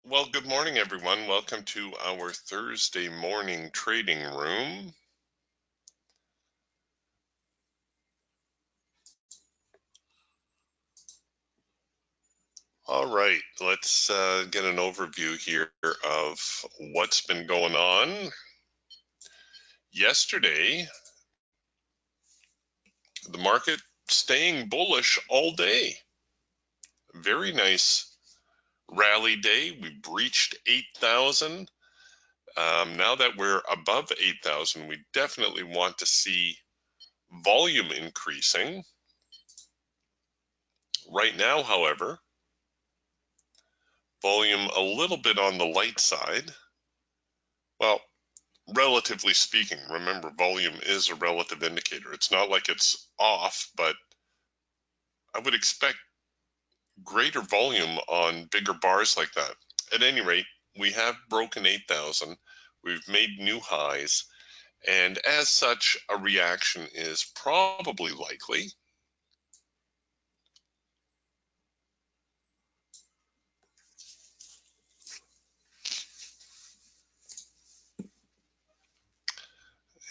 Well, good morning, everyone. Welcome to our Thursday morning trading room. All right, let's get an overview here of what's been going on. Yesterday, the market staying bullish all day. Very nice rally day. We breached 8,000. Now that we're above 8,000, we definitely want to see volume increasing. Right now, however, volume a little bit on the light side. Well, relatively speaking, remember volume is a relative indicator. It's not like it's off, but I would expect greater volume on bigger bars like that. At any rate, we have broken 8,000. We've made new highs, and as such, a reaction is probably likely.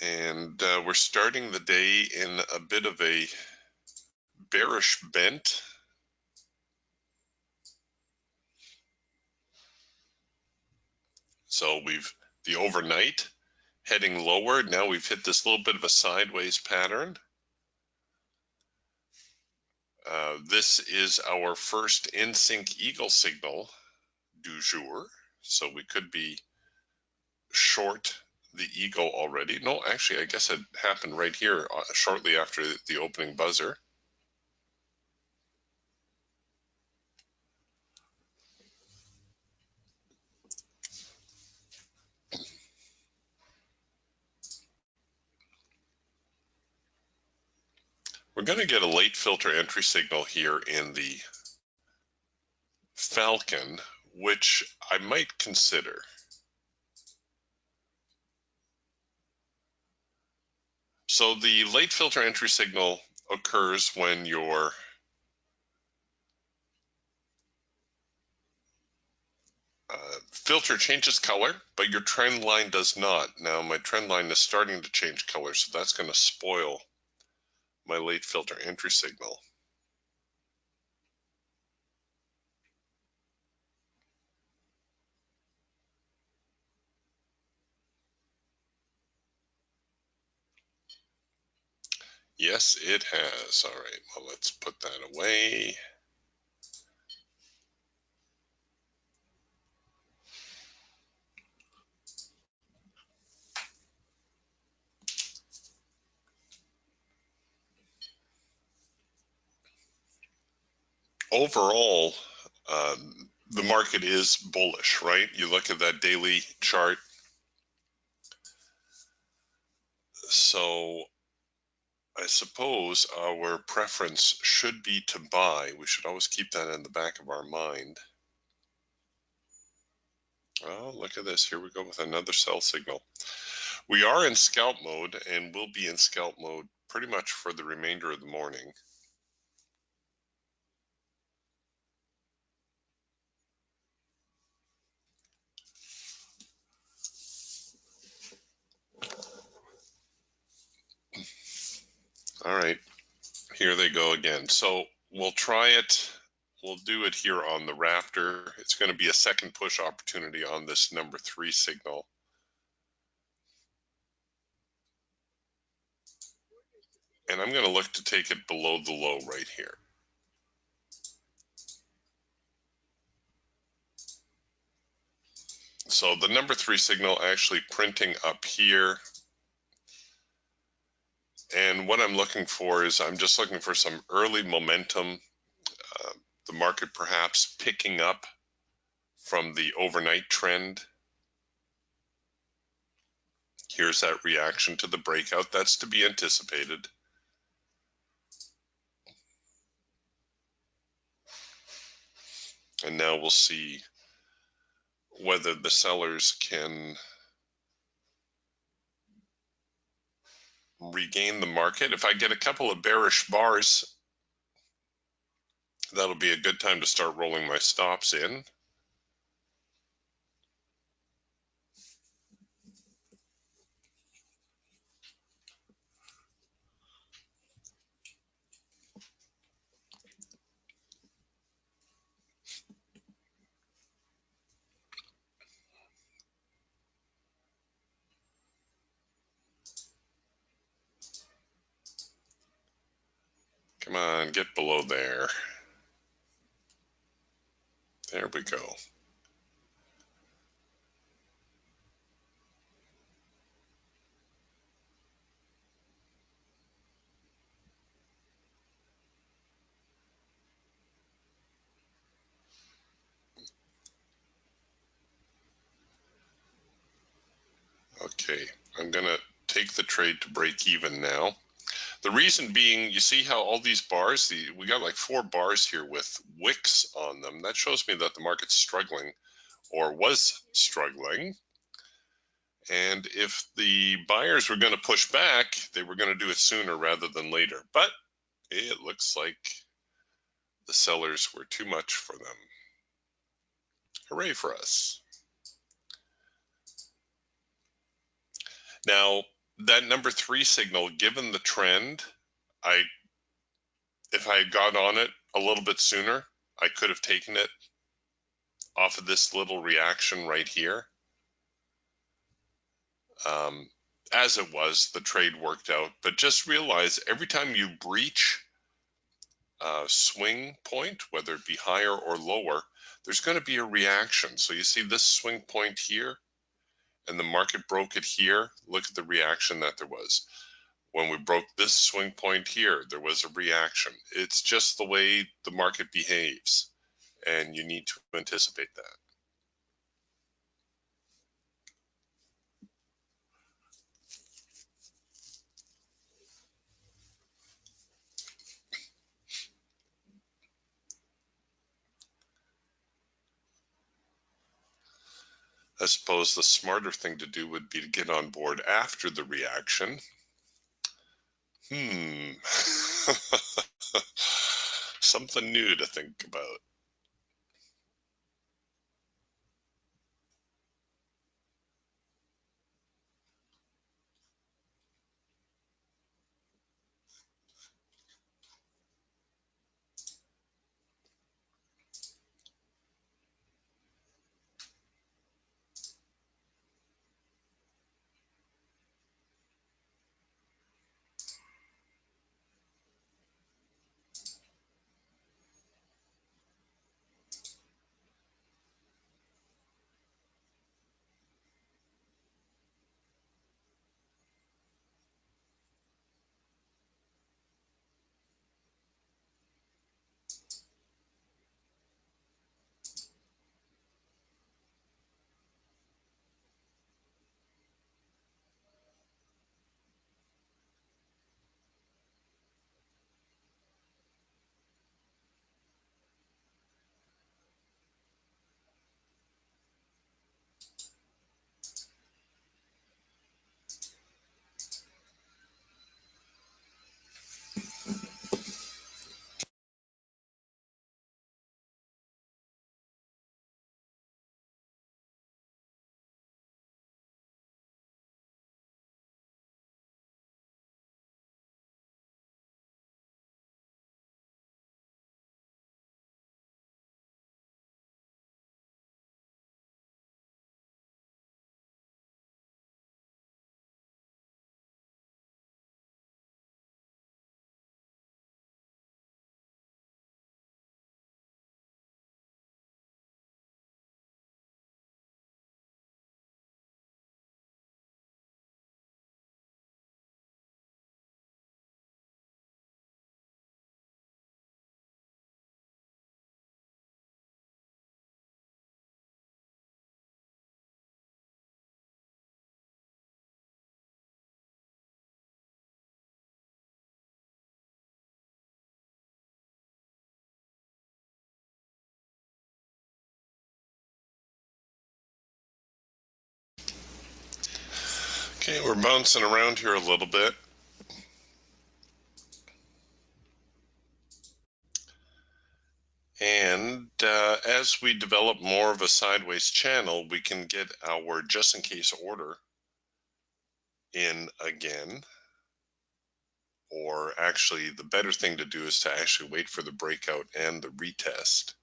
And we're starting the day in a bit of a bearish bent. So the overnight heading lower. Now we've hit this little bit of a sideways pattern. This is our first in-sync eagle signal du jour. So we could be short the eagle already. No, actually, I guess it happened right here shortly after the opening buzzer. We're going to get a late filter entry signal here in the Falcon, which I might consider. So the late filter entry signal occurs when your filter changes color, but your trend line does not. Now my trend line is starting to change color, so that's going to spoil my late filter entry signal. Yes, it has. All right, well, let's put that away. Overall, the market is bullish, right? You look at that daily chart. So I suppose our preference should be to buy. We should always keep that in the back of our mind. Oh, look at this. Here we go with another sell signal. We are in scalp mode and will be in scalp mode pretty much for the remainder of the morning. All right, here they go again. So we'll try it. We'll do it here on the Raptor. It's going to be a second push opportunity on this number 3 signal. And I'm going to look to take it below the low right here. So the number 3 signal actually printing up here. And what I'm looking for is I'm just looking for some early momentum, the market perhaps picking up from the overnight trend. Here's that reaction to the breakout. That's to be anticipated. And now we'll see whether the sellers can regain the market. If I get a couple of bearish bars, that'll be a good time to start rolling my stops in. Come on, get below there. There we go. Okay, I'm gonna take the trade to break even now. The reason being, you see how all these bars, we got like 4 bars here with wicks on them. That shows me that the market's struggling or was struggling. And if the buyers were going to push back, they were going to do it sooner rather than later. But it looks like the sellers were too much for them. Hooray for us. Now, that number 3 signal, given the trend, if I had got on it a little bit sooner, I could have taken it off of this little reaction right here. As it was, the trade worked out, but just realize every time you breach a swing point, whether it be higher or lower, there's going to be a reaction. So you see this swing point here, and the market broke it here. Look at the reaction that there was. When we broke this swing point here, there was a reaction. It's just the way the market behaves, and you need to anticipate that. I suppose the smarter thing to do would be to get on board after the reaction. Something new to think about. Okay, we're bouncing around here a little bit. And as we develop more of a sideways channel, we can get our just in case order in again. Or actually, the better thing to do is to actually wait for the breakout and the retest.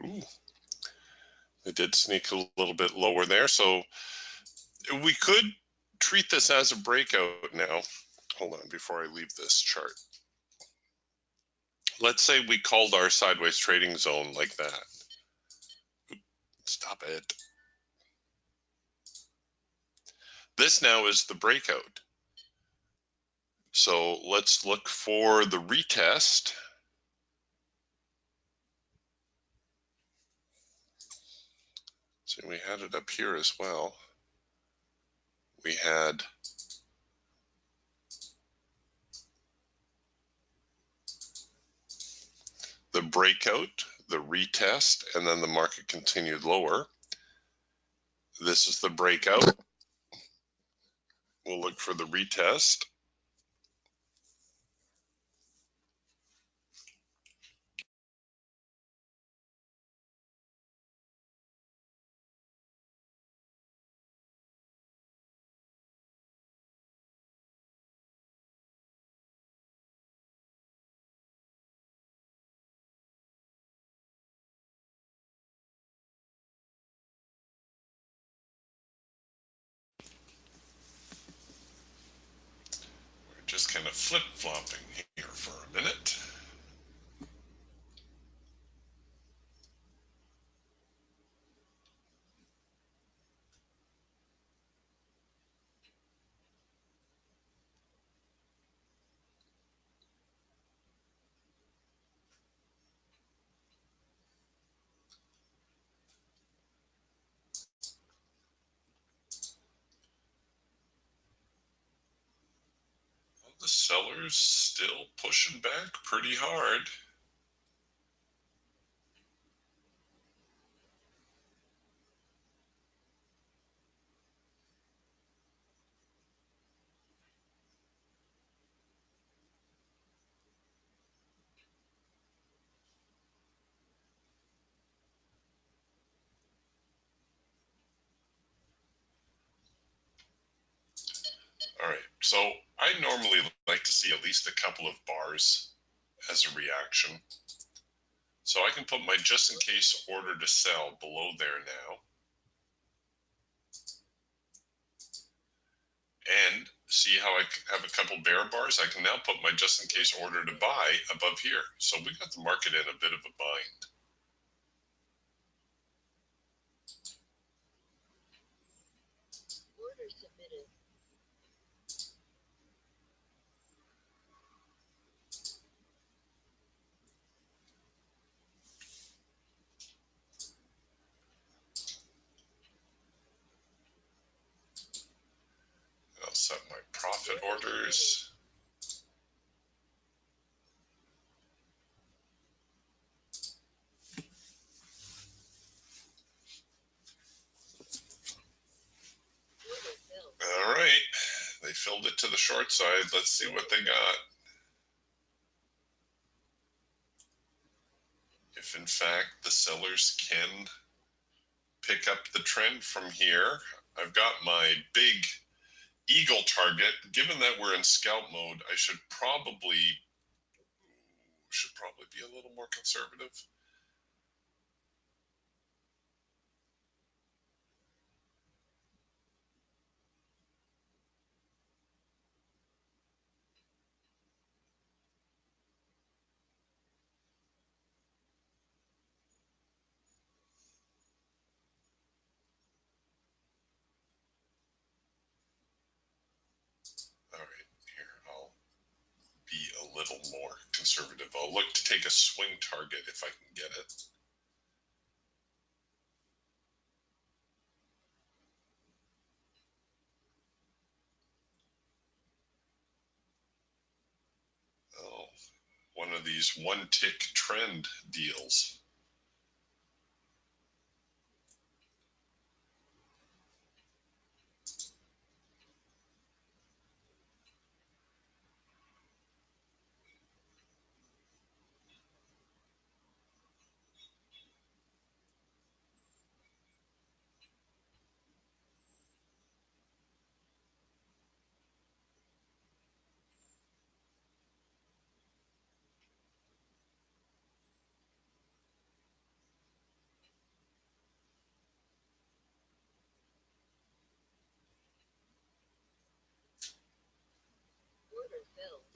Ooh, it did sneak a little bit lower there. So we could treat this as a breakout now. Hold on before I leave this chart. Let's say we called our sideways trading zone like that. Stop it. This now is the breakout. So let's look for the retest. So we had it up here as well. We had the breakout, the retest, and then the market continued lower. This is the breakout. We'll look for the retest. We're just kind of flip-flopping here for a minute. Well, the seller's still pushing back pretty hard. All right, so I normally like to see at least a couple of bars as a reaction. So I can put my just in case order to sell below there now. And see how I have a couple bear bars? I can now put my just in case order to buy above here. So we got the market in a bit of a bind. Order submitted. I'll set my profit orders. All right, they filled it to the short side. Let's see what they got. If in fact the sellers can pick up the trend from here, I've got my big eagle target. Given that we're in scalp mode, I should probably be a little more conservative. All right, here I'll be a little more conservative. I'll look to take a swing target if I can get it. Oh, one of these one tick trend deals.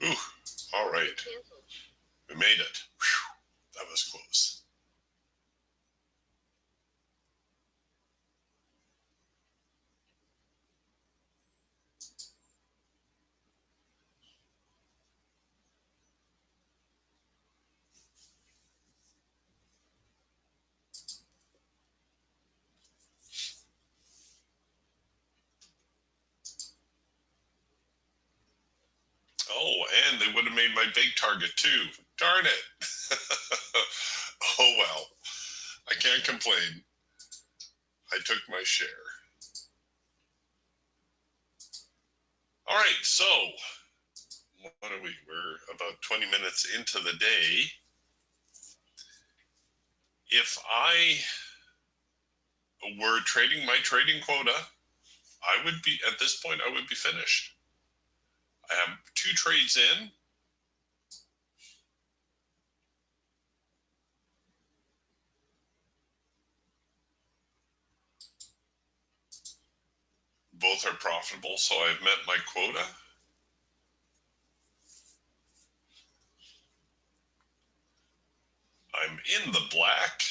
Ooh, all right. We made it. Whew, that was close. Oh, and they would have made my big target too. Darn it. Oh well, I can't complain. I took my share. All right, so what are we? We're about 20 minutes into the day. If I were trading my trading quota, I would be, at this point, I would be finished. I have 2 trades in. Both are profitable, so I've met my quota. I'm in the black.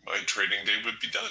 My trading day would be done.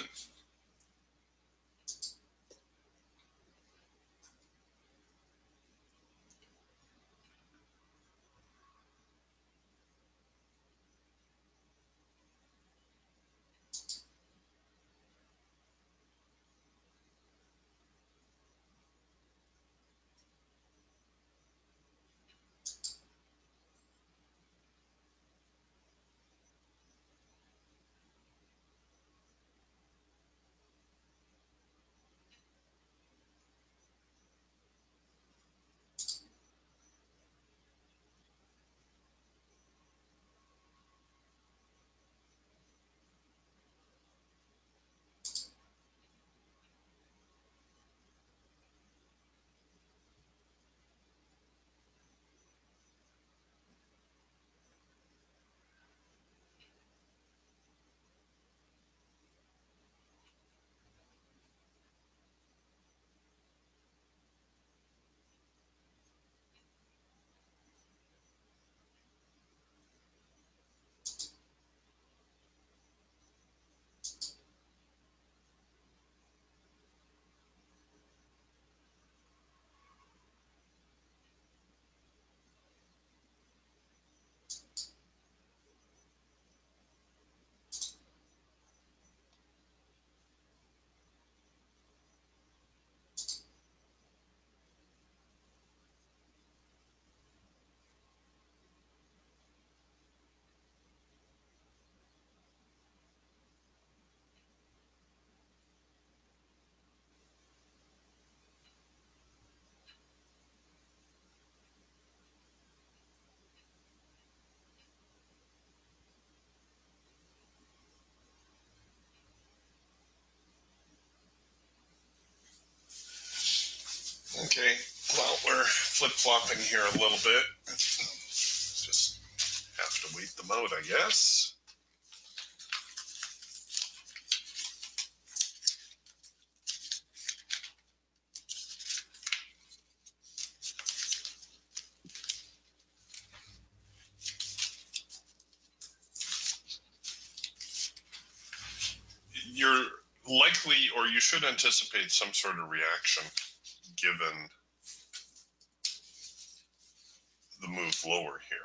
Okay, well, we're flip-flopping here a little bit. Just have to wait them out, I guess. You're likely, or you should anticipate some sort of reaction given the move lower here.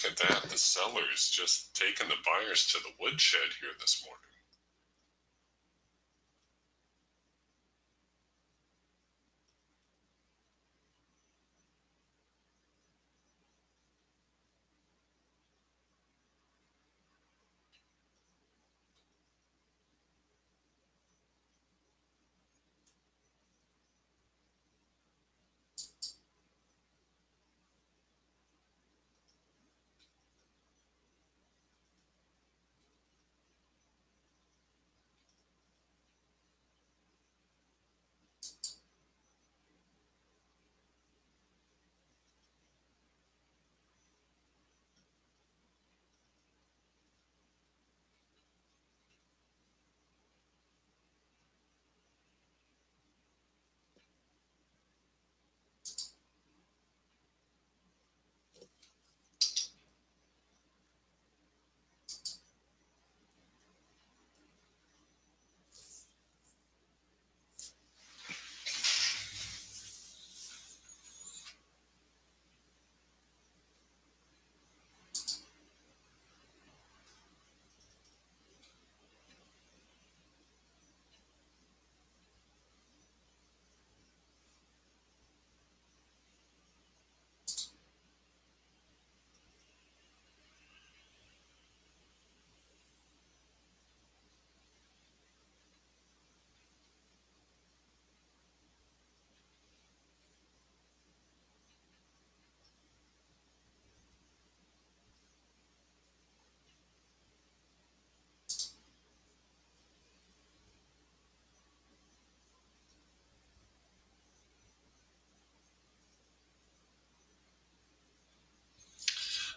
look at that. The seller's just taking the buyers to the woodshed here this morning.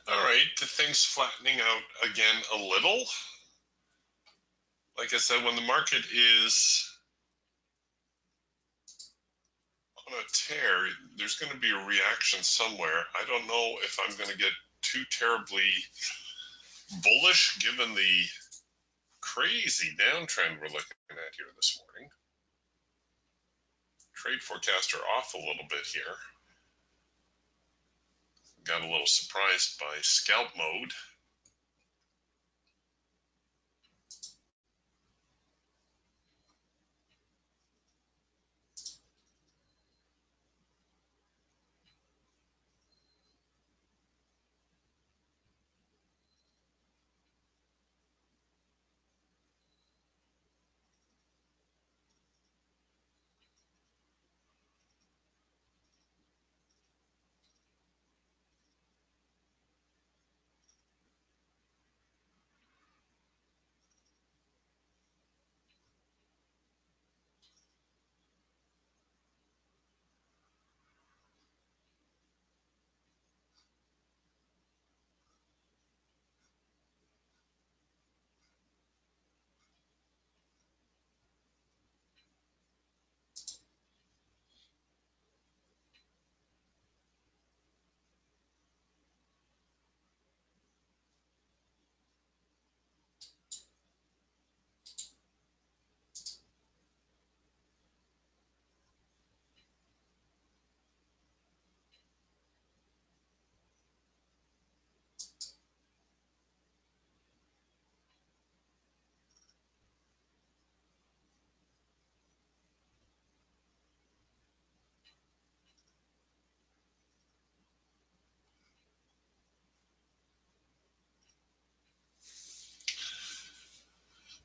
All right, the thing's flattening out again a little. Like I said, when the market is on a tear, there's going to be a reaction somewhere. I don't know if I'm going to get too terribly bullish given the crazy downtrend we're looking at here this morning. Trade forecaster off a little bit here. Got a little surprised by scalp mode.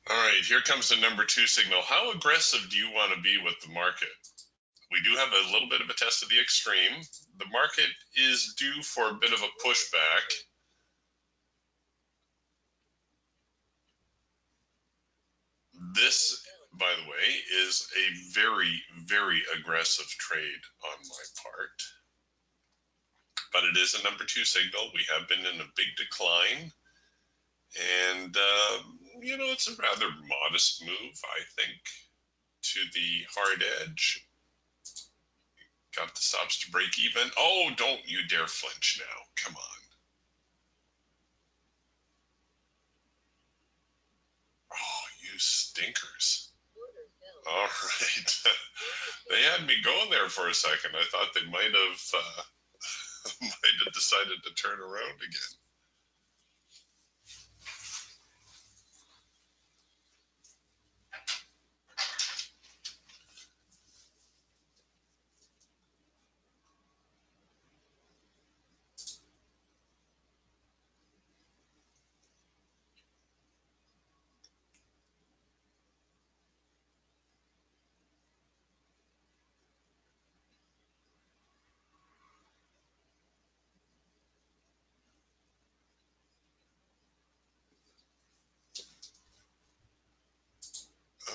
All right, here comes the number 2 signal. How aggressive do you want to be with the market? We do have a little bit of a test of the extreme. The market is due for a bit of a pushback. This, by the way, is a very, very aggressive trade on my part. But it is a number 2 signal. We have been in a big decline. And, you know, it's a rather modest move, I think, to the hard edge. Got the stops to break even. Oh, don't you dare flinch now. Come on. Oh, you stinkers. All right. They had me going there for a second. I thought they might have decided to turn around again.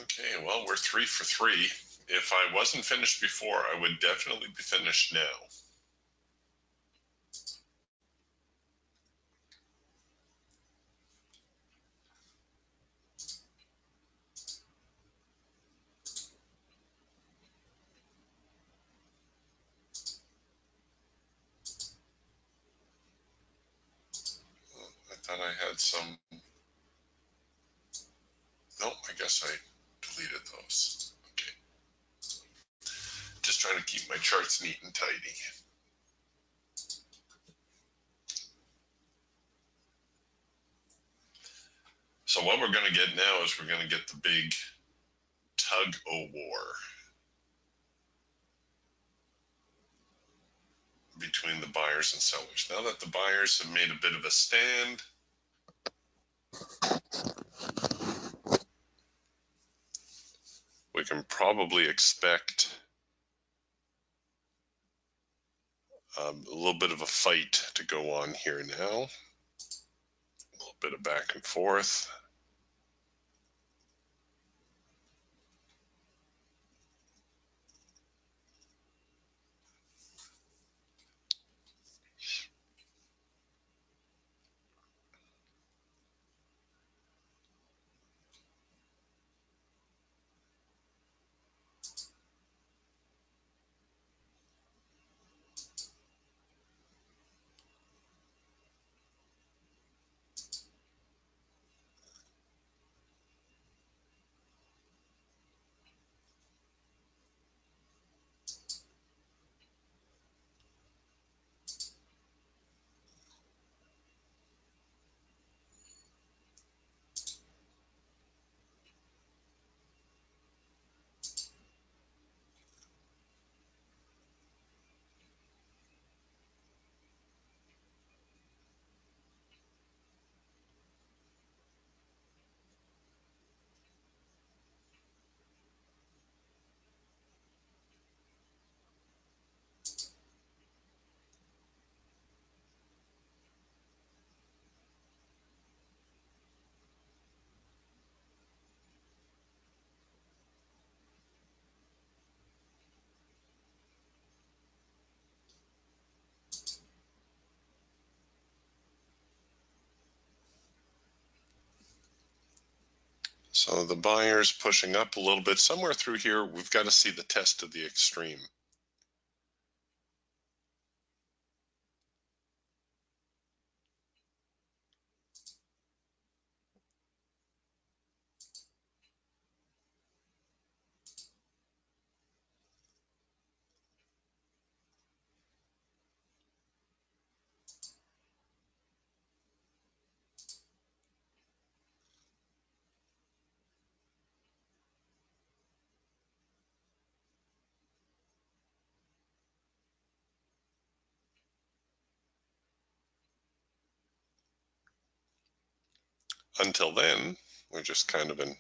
Okay, well, we're 3 for 3. If I wasn't finished before, I would definitely be finished now. I thought I had some. No, I guess I deleted those. Okay. Just trying to keep my charts neat and tidy. So what we're going to get now is we're going to get the big tug-o-war between the buyers and sellers. Now that the buyers have made a bit of a stand, we can probably expect a little bit of a fight to go on here now. A little bit of back and forth. So the buyers pushing up a little bit. Somewhere through here, we've got to see the test of the extreme. Until then, we're just kind of in a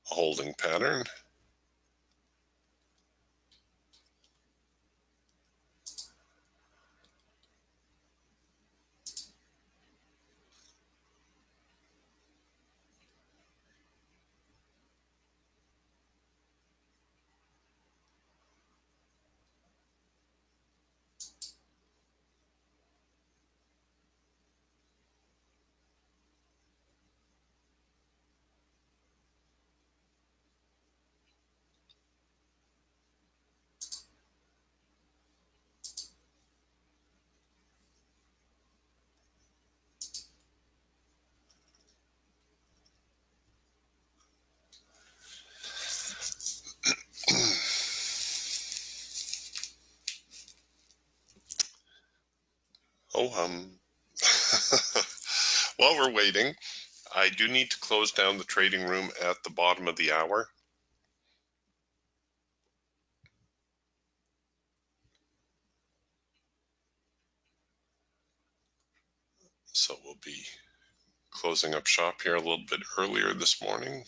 holding pattern. Oh, while we're waiting, I do need to close down the trading room at the bottom of the hour. So we'll be closing up shop here a little bit earlier this morning.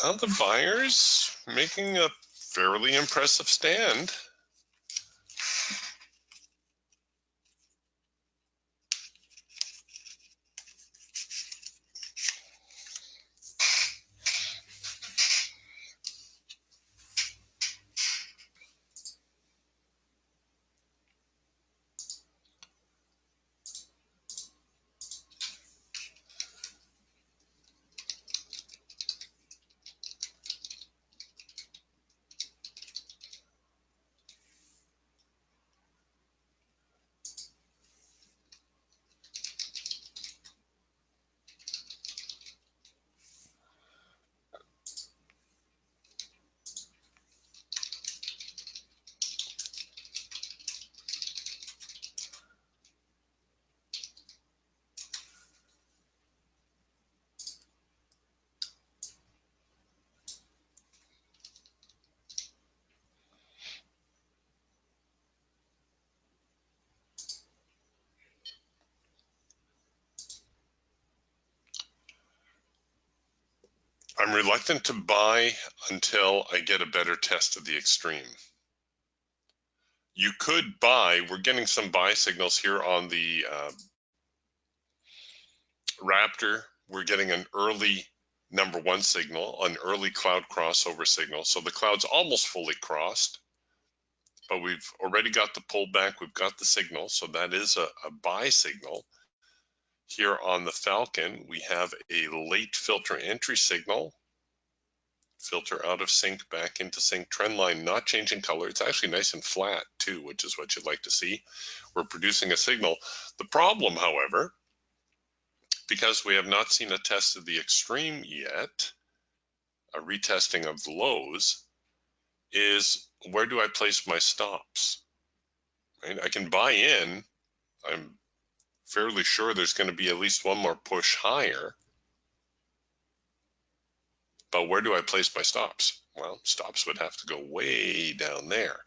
Well, the buyer's making a fairly impressive stand. I'm reluctant to buy until I get a better test of the extreme. You could buy, we're getting some buy signals here on the Raptor. We're getting an early number one signal, an early cloud crossover signal. So the cloud's almost fully crossed, but we've already got the pullback. We've got the signal. So that is a buy signal. Here on the Falcon, we have a late filter entry signal. Filter out of sync, back into sync, trend line not changing color. It's actually nice and flat too, which is what you'd like to see. We're producing a signal. The problem, however, because we have not seen a test of the extreme yet, a retesting of the lows, is where do I place my stops? Right? I can buy in. I'm fairly sure there's going to be at least one more push higher. But where do I place my stops? Well, stops would have to go way down there.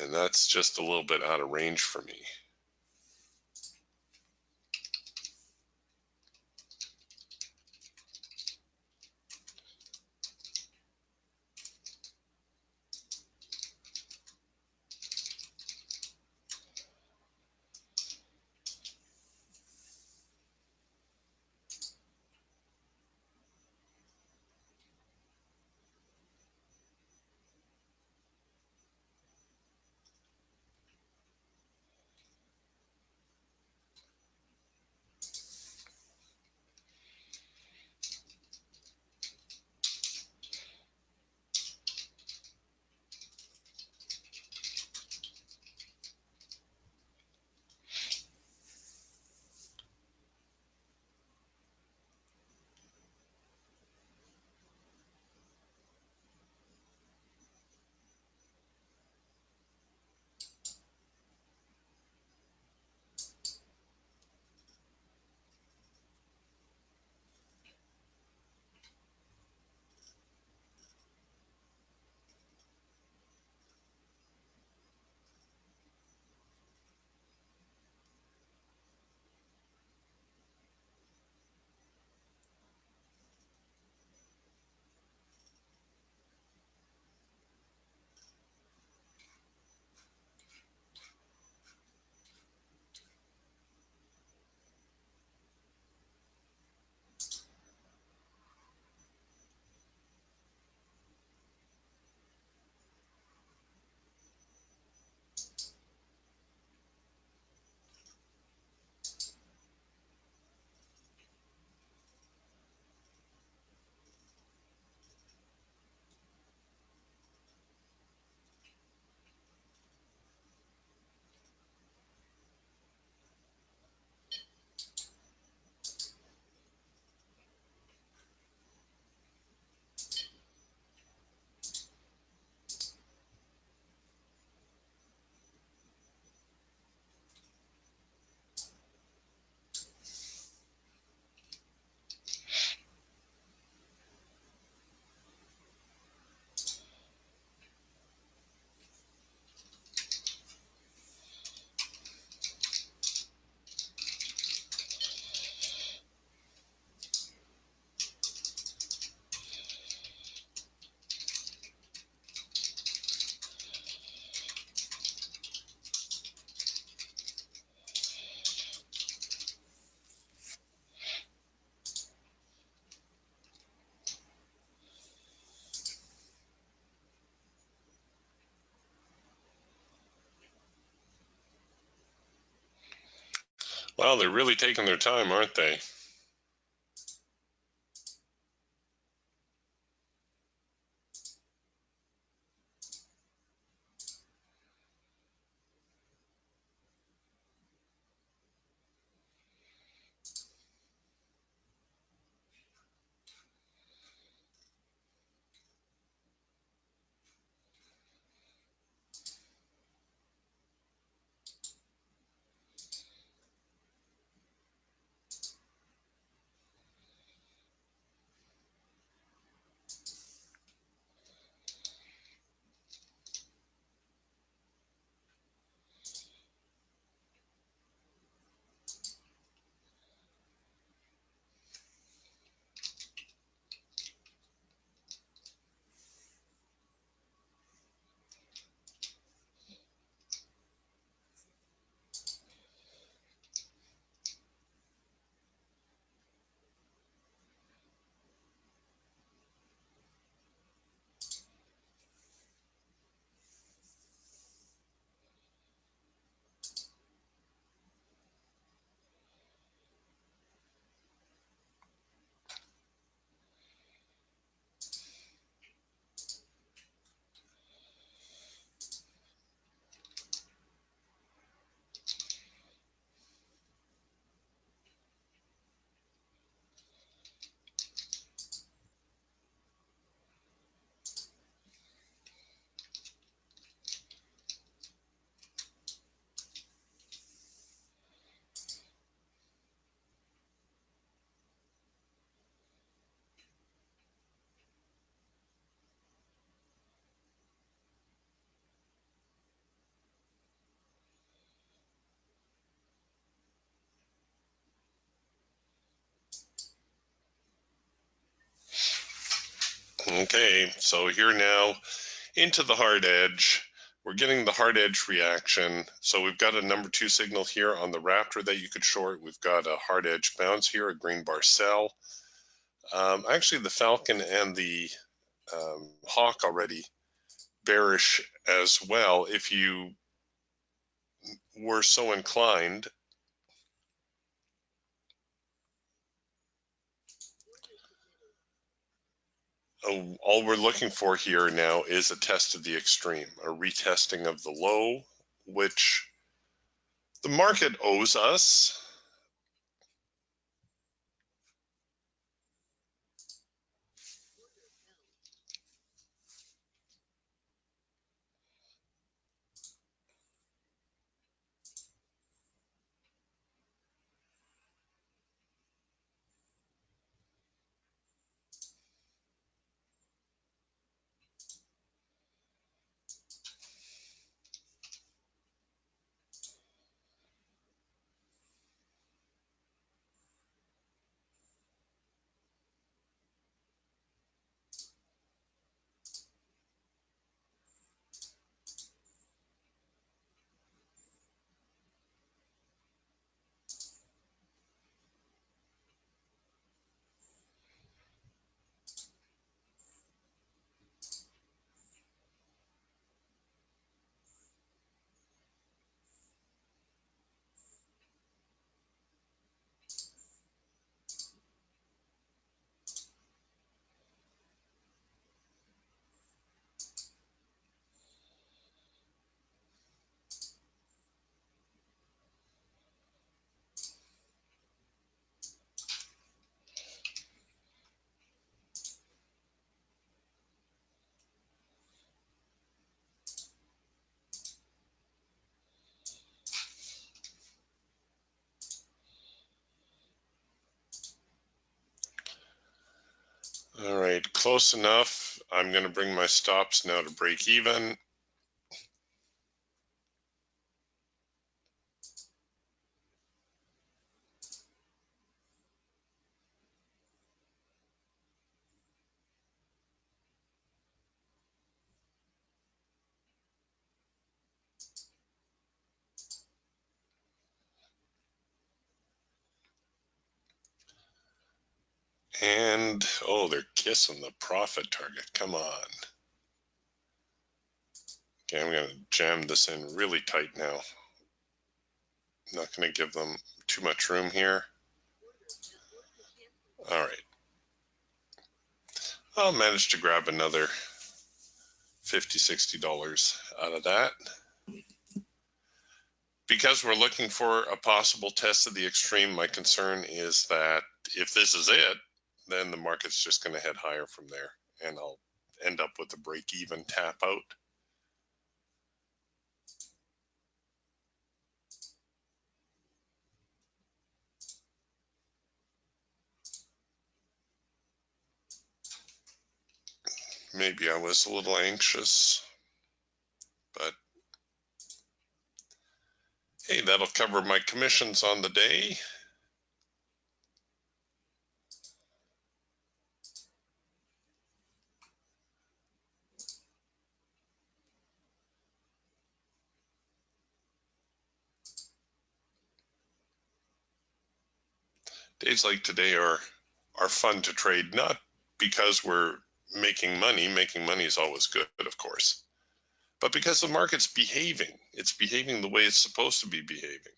And that's just a little bit out of range for me. Well, they're really taking their time, aren't they? Okay, so here now into the hard edge. We're getting the hard edge reaction. So we've got a number 2 signal here on the Raptor that you could short. We've got a hard edge bounce here, a green bar sell. Actually, the Falcon and the Hawk already bearish as well if you were so inclined. All we're looking for here now is a test of the extreme, a retesting of the low, which the market owes us. All right, close enough. I'm going to bring my stops now to break even. And, oh, they're kissing the profit target. Come on. Okay, I'm going to jam this in really tight now. Not going to give them too much room here. All right. I'll manage to grab another $50, $60 out of that. Because we're looking for a possible test of the extreme, my concern is that if this is it, then the market's just going to head higher from there, and I'll end up with a break-even tap out. Maybe I was a little anxious, but hey, that'll cover my commissions on the day. Days like today are fun to trade, not because we're making money. Making money is always good, of course, but because the market's behaving. It's behaving the way it's supposed to be behaving.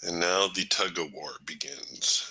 And now the tug of war begins.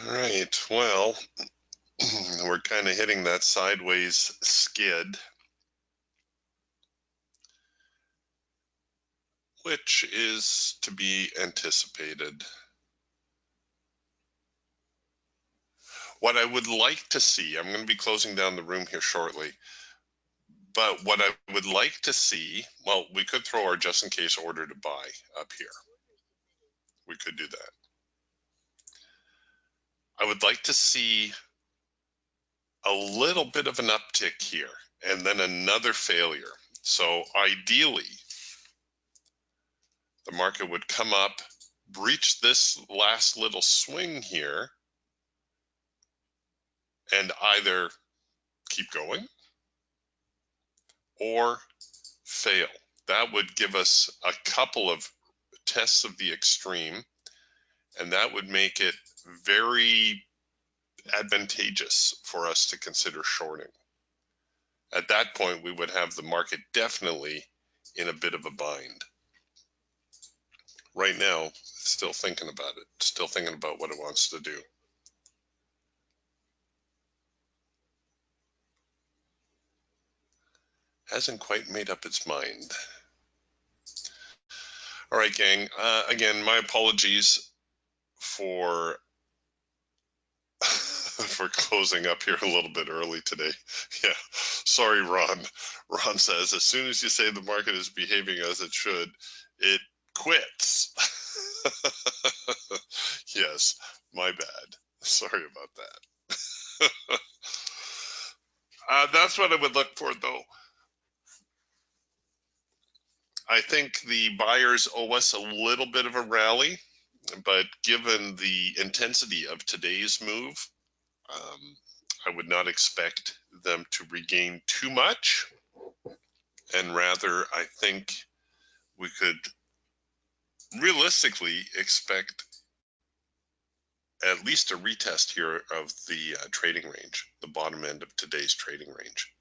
All right, well, we're kind of hitting that sideways skid, which is to be anticipated. What I would like to see, I'm going to be closing down the room here shortly, but what I would like to see, well, we could throw our just in case order to buy up here. We could do that. I would like to see a little bit of an uptick here and then another failure. So ideally, the market would come up, breach this last little swing here, and either keep going or fail. That would give us a couple of tests of the extreme, and that would make it very advantageous for us to consider shorting. At that point, we would have the market definitely in a bit of a bind. Right now, still thinking about it, still thinking about what it wants to do. Hasn't quite made up its mind. All right, gang. Again, my apologies for for closing up here a little bit early today. Yeah, sorry, Ron. Ron says, as soon as you say the market is behaving as it should, it quits. Yes, my bad. Sorry about that. That's what I would look for, though. I think the buyers owe us a little bit of a rally, but given the intensity of today's move, I would not expect them to regain too much, and rather I think we could realistically expect at least a retest here of the trading range, the bottom end of today's trading range.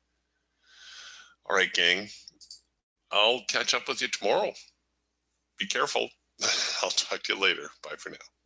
All right, gang, I'll catch up with you tomorrow. Be careful. I'll talk to you later. Bye for now.